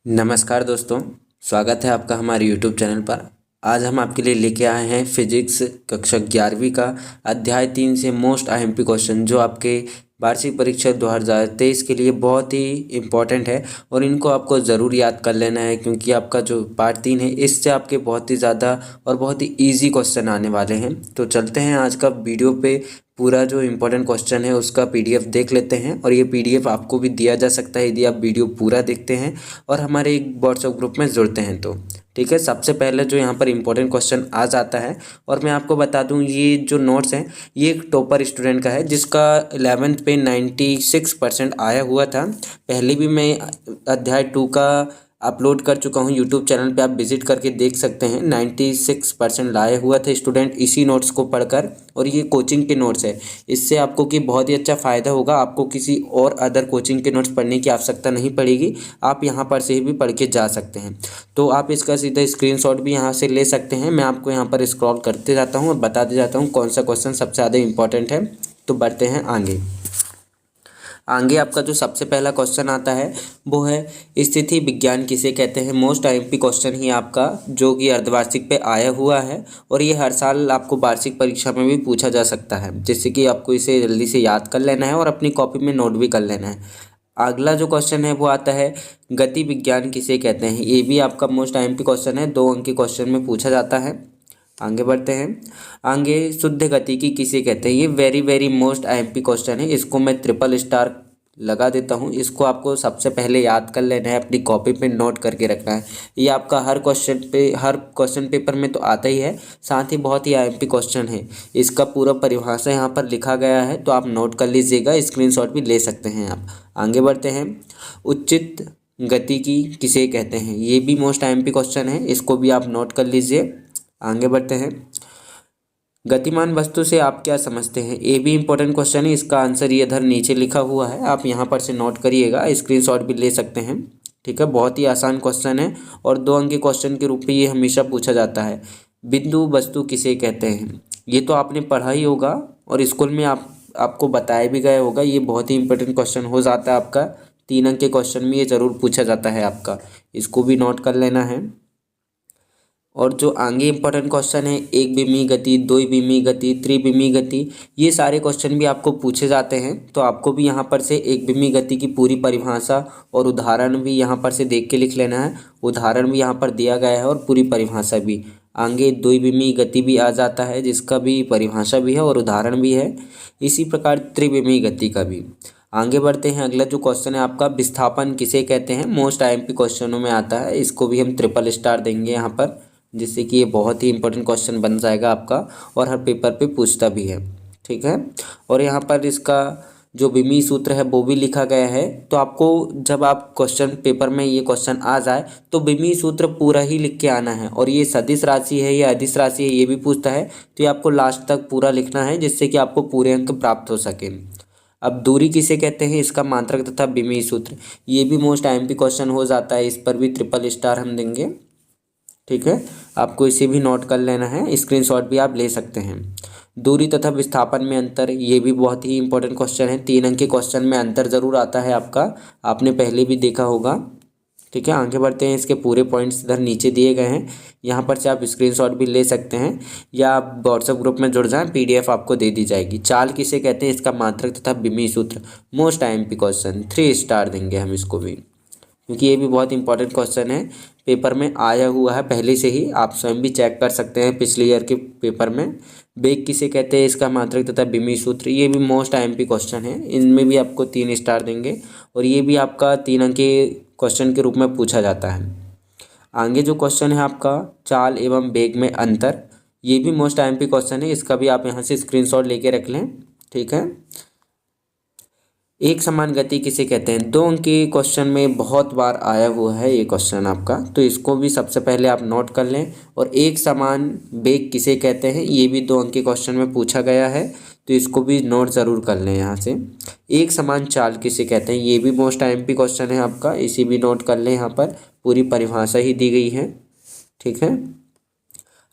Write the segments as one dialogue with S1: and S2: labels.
S1: नमस्कार दोस्तों, स्वागत है आपका हमारे यूट्यूब चैनल पर। आज हम आपके लिए लेके आए हैं फिजिक्स कक्षा 11वीं का अध्याय 3 से मोस्ट आईएमपी क्वेश्चन जो आपके वार्षिक परीक्षा 2023 के लिए बहुत ही इम्पोर्टेंट है और इनको आपको ज़रूर याद कर लेना है, क्योंकि आपका जो पार्ट 3 है इससे आपके बहुत ही ज़्यादा और बहुत ही ईजी क्वेश्चन आने वाले हैं। तो चलते हैं आज का वीडियो पे, पूरा जो इम्पोर्टेंट क्वेश्चन है उसका पीडीएफ देख लेते हैं और ये पीडीएफ आपको भी दिया जा सकता है यदि आप वीडियो पूरा देखते हैं और हमारे एक व्हाट्सएप ग्रुप में जुड़ते हैं तो। ठीक है, सबसे पहले जो यहाँ पर इम्पोर्टेंट क्वेश्चन आ जाता है और मैं आपको बता दूँ ये जो नोट्स हैं ये एक टॉपर स्टूडेंट का है जिसका 11th पे 96% आया हुआ था। पहले भी मैं अध्याय 2 का अपलोड कर चुका हूँ यूट्यूब चैनल पे, आप विजिट करके देख सकते हैं। 96% लाए हुआ था स्टूडेंट इसी नोट्स को पढ़कर, और ये कोचिंग के नोट्स है। इससे आपको कि बहुत ही अच्छा फ़ायदा होगा, आपको किसी और अदर कोचिंग के नोट्स पढ़ने की आवश्यकता नहीं पड़ेगी, आप यहाँ पर से भी पढ़ के जा सकते हैं। तो आप इसका सीधा स्क्रीनशॉट भी यहाँ से ले सकते हैं। मैं आपको यहाँ पर स्क्रॉल करते जाता हूँ और बताते जाता हूँ कौन सा क्वेश्चन सबसे ज़्यादा इंपॉर्टेंट है। तो बढ़ते हैं आगे आपका जो सबसे पहला क्वेश्चन आता है वो है स्थिति विज्ञान किसे कहते हैं। मोस्ट आईएमपी क्वेश्चन ही आपका जो कि अर्धवार्षिक पे आया हुआ है और ये हर साल आपको वार्षिक परीक्षा में भी पूछा जा सकता है, जिससे कि आपको इसे जल्दी से याद कर लेना है और अपनी कॉपी में नोट भी कर लेना है। अगला जो क्वेश्चन है वो आता है गति विज्ञान किसे कहते हैं। ये भी आपका मोस्ट आईएमपी क्वेश्चन है, 2 अंक के क्वेश्चन में पूछा जाता है। आगे बढ़ते हैं। आगे शुद्ध गतिकी किसे कहते हैं। ये very very most IMP question है, इसको मैं ट्रिपल स्टार लगा देता हूँ। इसको आपको सबसे पहले याद कर लेना है, अपनी कॉपी पे नोट करके रखना है। ये आपका हर क्वेश्चन पेपर में तो आता ही है, साथ ही बहुत ही आईएमपी क्वेश्चन है। इसका पूरा परिभाषा यहाँ पर लिखा गया है, तो आप नोट कर लीजिएगा, स्क्रीनशॉट भी ले सकते हैं आप। आगे बढ़ते हैं। उचित गतिकी किसे कहते हैं। ये भी मोस्ट आईएमपी क्वेश्चन है, इसको भी आप नोट कर लीजिए। आगे बढ़ते हैं। गतिमान वस्तु से आप क्या समझते हैं। ये भी इंपॉर्टेंट क्वेश्चन है, इसका आंसर ये इधर नीचे लिखा हुआ है, आप यहाँ पर से नोट करिएगा, स्क्रीनशॉट भी ले सकते हैं। ठीक है, बहुत ही आसान क्वेश्चन है और 2 अंक के क्वेश्चन के रूप में ये हमेशा पूछा जाता है। बिंदु वस्तु किसे कहते हैं। ये तो आपने पढ़ा ही होगा और स्कूल में आपको बताया भी गया होगा। ये बहुत ही इंपॉर्टेंट क्वेश्चन हो जाता है आपका, 3 अंक के क्वेश्चन में ये ज़रूर पूछा जाता है आपका, इसको भी नोट कर लेना है। और जो आगे इंपॉर्टेंट क्वेश्चन है, एक विमीय गति, 2 विमीय गति, त्रिविमीय गति, ये सारे क्वेश्चन भी आपको पूछे जाते हैं। तो आपको भी यहाँ पर से एक विमीय गति की पूरी परिभाषा और उदाहरण भी यहाँ पर से देख के लिख लेना है। उदाहरण भी यहाँ पर दिया गया है और पूरी परिभाषा भी। आगे द्विविमीय गति भी आ जाता है, जिसका भी परिभाषा भी है और उदाहरण भी है। इसी प्रकार त्रिविमीय गति का भी। आगे बढ़ते हैं। अगला जो क्वेश्चन है आपका विस्थापन किसे कहते हैं। मोस्ट आईएमपी क्वेश्चनों में आता है, इसको भी हम ट्रिपल स्टार देंगे यहाँ पर, जिससे कि ये बहुत ही इंपॉर्टेंट क्वेश्चन बन जाएगा आपका और हर पेपर पे पूछता भी है। ठीक है, और यहाँ पर इसका जो विमीय सूत्र है वो भी लिखा गया है। तो आपको जब आप क्वेश्चन पेपर में ये क्वेश्चन आ जाए तो विमीय सूत्र पूरा ही लिख के आना है, और ये सदिश राशि है या अदिश राशि है ये भी पूछता है, तो ये आपको लास्ट तक पूरा लिखना है, जिससे कि आपको पूरे अंक प्राप्त हो सके। अब दूरी किसे कहते हैं, इसका मात्रक तथा विमीय सूत्र, ये भी मोस्ट आईएमपी क्वेश्चन हो जाता है, इस पर भी ट्रिपल स्टार हम देंगे। ठीक है, आपको इसे भी नोट कर लेना है, स्क्रीनशॉट भी आप ले सकते हैं। दूरी तथा विस्थापन में अंतर, ये भी बहुत ही इंपॉर्टेंट क्वेश्चन है, 3 अंक के क्वेश्चन में अंतर जरूर आता है आपका, आपने पहले भी देखा होगा। ठीक है, आगे बढ़ते हैं। इसके पूरे पॉइंट्स इधर नीचे दिए गए हैं, यहाँ पर से आप स्क्रीनशॉट भी ले सकते हैं या आप व्हाट्सएप ग्रुप में जुड़ जाएं, पीडीएफ आपको दे दी जाएगी। चाल किसे कहते हैं, इसका मात्रक तथा विमीय सूत्र, मोस्ट आईएमपी क्वेश्चन, 3 स्टार देंगे हम इसको भी, क्योंकि ये भी बहुत इंपॉर्टेंट क्वेश्चन है, पेपर में आया हुआ है पहले से ही, आप स्वयं भी चेक कर सकते हैं पिछले ईयर के पेपर में। वेग किसे कहते हैं, इसका मात्रक तथा विमीय सूत्र, ये भी मोस्ट आईएमपी क्वेश्चन है, इनमें भी आपको 3 स्टार देंगे और ये भी आपका 3 अंक के क्वेश्चन के रूप में पूछा जाता है। आगे जो क्वेश्चन है आपका चाल एवं वेग में अंतर, ये भी मोस्ट आईएमपी क्वेश्चन है, इसका भी आप यहाँ से स्क्रीनशॉट लेके रख लें। ठीक है, एक समान गति किसे कहते हैं, 2 अंक के क्वेश्चन में बहुत बार आया हुआ है ये क्वेश्चन आपका, तो इसको भी सबसे पहले आप नोट कर लें। और एक समान वेग किसे कहते हैं, ये भी 2 अंक के क्वेश्चन में पूछा गया है, तो इसको भी नोट ज़रूर कर लें यहाँ से। एक समान चाल किसे कहते हैं, ये भी मोस्ट आईएमपी क्वेश्चन है आपका, इसे भी नोट कर लें, यहाँ पर पूरी परिभाषा ही दी गई है। ठीक है,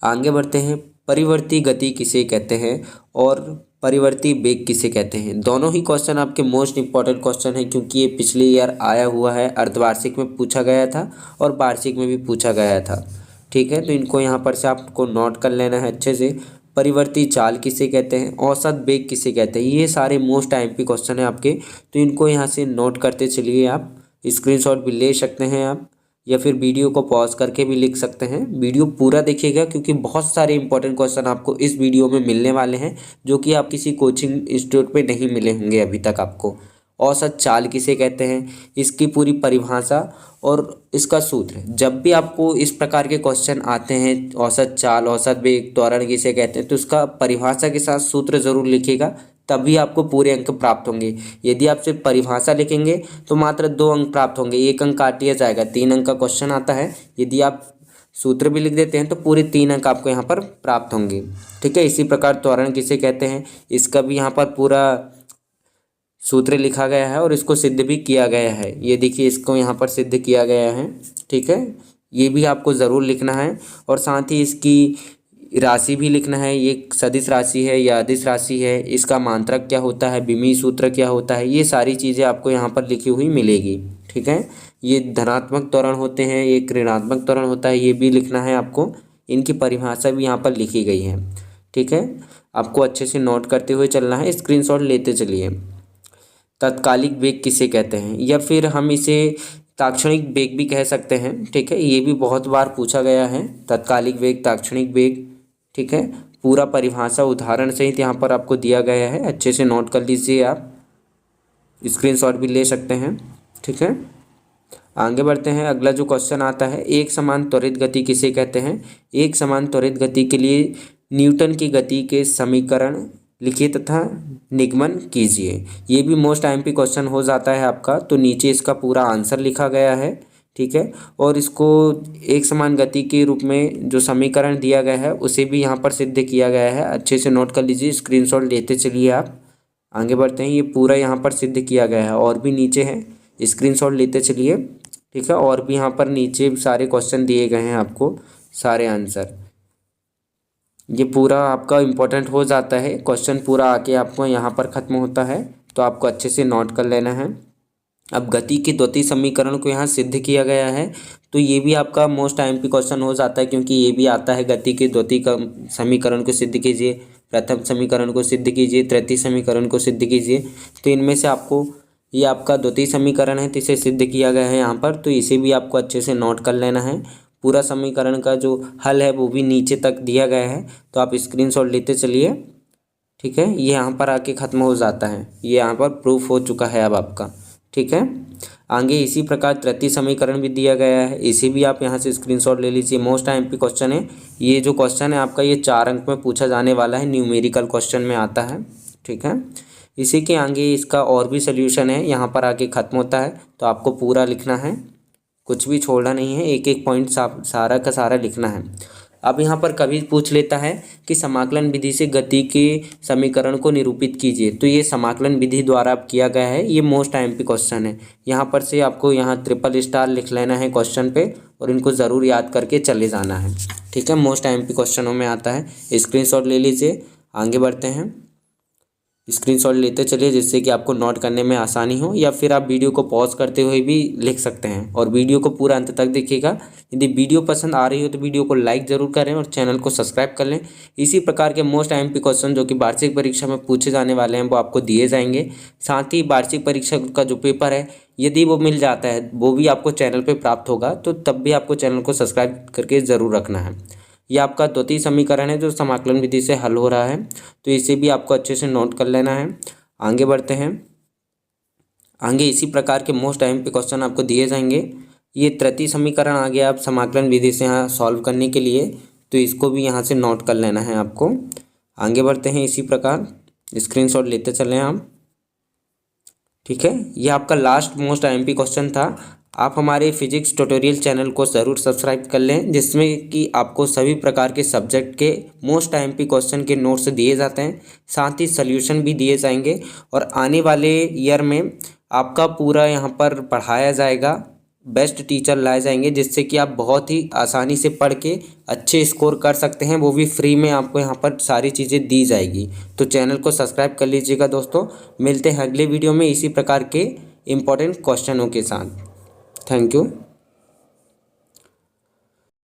S1: आगे बढ़ते हैं। परिवर्ती गति किसे कहते हैं और परिवर्ती वेग किसे कहते हैं। दोनों ही क्वेश्चन आपके मोस्ट इंपॉर्टेंट क्वेश्चन है, क्योंकि ये पिछले ईयर आया हुआ है, अर्धवार्षिक में पूछा गया था और वार्षिक में भी पूछा गया था। ठीक है, तो इनको यहाँ पर से आपको नोट कर लेना है अच्छे से। परिवर्ती चाल किसे कहते हैं, औसत वेग किसे कहते हैं, ये सारे मोस्ट आईएमपी क्वेश्चन है आपके, तो इनको यहाँ से नोट करते चलिए। आप स्क्रीनशॉट भी ले सकते हैं आप, या फिर वीडियो को पॉज करके भी लिख सकते हैं। वीडियो पूरा देखिएगा, क्योंकि बहुत सारे इंपॉर्टेंट क्वेश्चन आपको इस वीडियो में मिलने वाले हैं, जो कि आप किसी कोचिंग इंस्टीट्यूट पे नहीं मिले होंगे अभी तक आपको। औसत चाल किसे कहते हैं, इसकी पूरी परिभाषा और इसका सूत्र। जब भी आपको इस प्रकार के क्वेश्चन आते हैं, औसत चाल, औसत वेग, त्वरण किसे कहते हैं, तो उसका परिभाषा के साथ सूत्र जरूर लिखिएगा, तभी आपको पूरे अंक प्राप्त होंगे। यदि आप सिर्फ परिभाषा लिखेंगे तो मात्र 2 अंक प्राप्त होंगे, 1 अंक काट दिया जाएगा। 3 अंक का क्वेश्चन आता है, यदि आप सूत्र भी लिख देते हैं तो पूरे 3 अंक आपको यहाँ पर प्राप्त होंगे। ठीक है, इसी प्रकार त्वरण किसे कहते हैं, इसका भी यहाँ पर पूरा सूत्र लिखा गया है और इसको सिद्ध भी किया गया है। ये देखिए, इसको यहाँ पर सिद्ध किया गया है। ठीक है, ये भी आपको ज़रूर लिखना है, और साथ ही इसकी राशि भी लिखना है। ये सदिश राशि है या अदिश राशि है, इसका मात्रक क्या होता है, विमीय सूत्र क्या होता है, ये सारी चीज़ें आपको यहाँ पर लिखी हुई मिलेगी। ठीक है, ये धनात्मक त्वरण होते हैं, ये ऋणात्मक त्वरण होता है, ये भी लिखना है आपको। इनकी परिभाषा भी यहाँ पर लिखी गई है। ठीक है, आपको अच्छे से नोट करते हुए चलना है, स्क्रीनशॉट लेते चलिए। तत्कालिक वेग किसे कहते हैं, या फिर हम इसे ताक्षणिक वेग भी कह सकते हैं। ठीक है, ये भी बहुत बार पूछा गया है, तत्कालिक वेग, ताक्षणिक वेग। ठीक है, पूरा परिभाषा उदाहरण सहित यहाँ पर आपको दिया गया है, अच्छे से नोट कर लीजिए। आप स्क्रीनशॉट भी ले सकते हैं। ठीक है, आगे बढ़ते हैं। अगला जो क्वेश्चन आता है, एक समान त्वरित गति किसे कहते हैं। एक समान त्वरित गति के लिए न्यूटन की गति के समीकरण लिखिए तथा निगमन कीजिए। ये भी मोस्ट आईएमपी क्वेश्चन हो जाता है आपका, तो नीचे इसका पूरा आंसर लिखा गया है। ठीक है, और इसको एक समान गति के रूप में जो समीकरण दिया गया है उसे भी यहाँ पर सिद्ध किया गया है, अच्छे से नोट कर लीजिए, स्क्रीनशॉट लेते चलिए। आप आगे बढ़ते हैं, ये पूरा यहाँ पर सिद्ध किया गया है, और भी नीचे है, स्क्रीनशॉट लेते चलिए। ठीक है, और भी यहाँ पर नीचे सारे क्वेश्चन दिए गए हैं आपको, सारे आंसर। ये पूरा आपका इम्पोर्टेंट हो जाता है, क्वेश्चन पूरा आके आपको यहाँ पर ख़त्म होता है, तो आपको अच्छे से नोट कर लेना है। अब गति के द्वितीय समीकरण को यहाँ सिद्ध किया गया है, तो ये भी आपका मोस्ट आईएमपी क्वेश्चन हो जाता है, क्योंकि ये भी आता है, गति के द्वितीय समीकरण को सिद्ध कीजिए, प्रथम समीकरण को सिद्ध कीजिए, तृतीय समीकरण को सिद्ध कीजिए। तो इनमें से आपको ये आपका द्वितीय समीकरण है, तो इसे सिद्ध किया गया है यहाँ पर, तो इसे भी आपको अच्छे से नोट कर लेना है। पूरा समीकरण का जो हल है वो भी नीचे तक दिया गया है, तो आप स्क्रीनशॉट लेते चलिए। ठीक है, ये यहाँ पर आके ख़त्म हो जाता है, ये यहाँ पर प्रूफ हो चुका है अब आपका। ठीक है, आगे इसी प्रकार तृतीय समीकरण भी दिया गया है, इसे भी आप यहाँ से स्क्रीनशॉट ले लीजिए। मोस्ट आईएमपी क्वेश्चन है ये, जो क्वेश्चन है आपका ये 4 अंक में पूछा जाने वाला है, न्यूमेरिकल क्वेश्चन में आता है। ठीक है, इसी के आगे इसका और भी सोल्यूशन है, यहाँ पर आके ख़त्म होता है, तो आपको पूरा लिखना है, कुछ भी छोड़ना नहीं है, एक एक पॉइंट सारा का सारा लिखना है। अब यहाँ पर कभी पूछ लेता है कि समाकलन विधि से गति के समीकरण को निरूपित कीजिए, तो ये समाकलन विधि द्वारा किया गया है, ये मोस्ट आईएमपी क्वेश्चन है। यहाँ पर से आपको यहाँ ट्रिपल स्टार लिख लेना है क्वेश्चन पे, और इनको ज़रूर याद करके चले जाना है। ठीक है, मोस्ट आईएमपी क्वेश्चनों में आता है, स्क्रीनशॉट ले लीजिए। आगे बढ़ते हैं, स्क्रीनशॉट लेते चलिए, जिससे कि आपको नोट करने में आसानी हो, या फिर आप वीडियो को पॉज करते हुए भी लिख सकते हैं, और वीडियो को पूरा अंत तक देखिएगा। यदि वीडियो पसंद आ रही हो तो वीडियो को लाइक ज़रूर करें और चैनल को सब्सक्राइब कर लें। इसी प्रकार के मोस्ट आईएमपी क्वेश्चन जो कि वार्षिक परीक्षा में पूछे जाने वाले हैं वो आपको दिए जाएंगे। साथ ही वार्षिक परीक्षा का जो पेपर है, यदि वो मिल जाता है, वो भी आपको चैनल पर प्राप्त होगा, तो तब भी आपको चैनल को सब्सक्राइब करके ज़रूर रखना है। ये आपका द्वितीय समीकरण है जो समाकलन विधि से हल हो रहा है, तो इसे भी आपको अच्छे से नोट कर लेना है। आगे बढ़ते हैं, आगे इसी प्रकार के मोस्ट आईएमपी क्वेश्चन आपको दिए जाएंगे। ये तृतीय समीकरण आ गया आप समाकलन विधि से यहाँ सॉल्व करने के लिए, तो इसको भी यहाँ से नोट कर लेना है आपको। आगे बढ़ते हैं, इसी प्रकार स्क्रीनशॉट लेते चलें आप। ठीक है, ये आपका लास्ट मोस्ट आईएमपी क्वेश्चन था। आप हमारे फिजिक्स ट्यूटोरियल चैनल को ज़रूर सब्सक्राइब कर लें, जिसमें कि आपको सभी प्रकार के सब्जेक्ट के मोस्ट आईएमपी क्वेश्चन के नोट्स दिए जाते हैं, साथ ही सॉल्यूशन भी दिए जाएंगे, और आने वाले ईयर में आपका पूरा यहाँ पर पढ़ाया जाएगा बेस्ट टीचर लाए जाएंगे जिससे कि आप बहुत ही आसानी से पढ़ के अच्छे स्कोर कर सकते हैं, वो भी फ्री में आपको यहाँ पर सारी चीज़ें दी जाएगी। तो चैनल को सब्सक्राइब कर लीजिएगा दोस्तों। मिलते हैं अगले वीडियो में इसी प्रकार के इम्पोर्टेंट क्वेश्चनों के साथ। Thank you.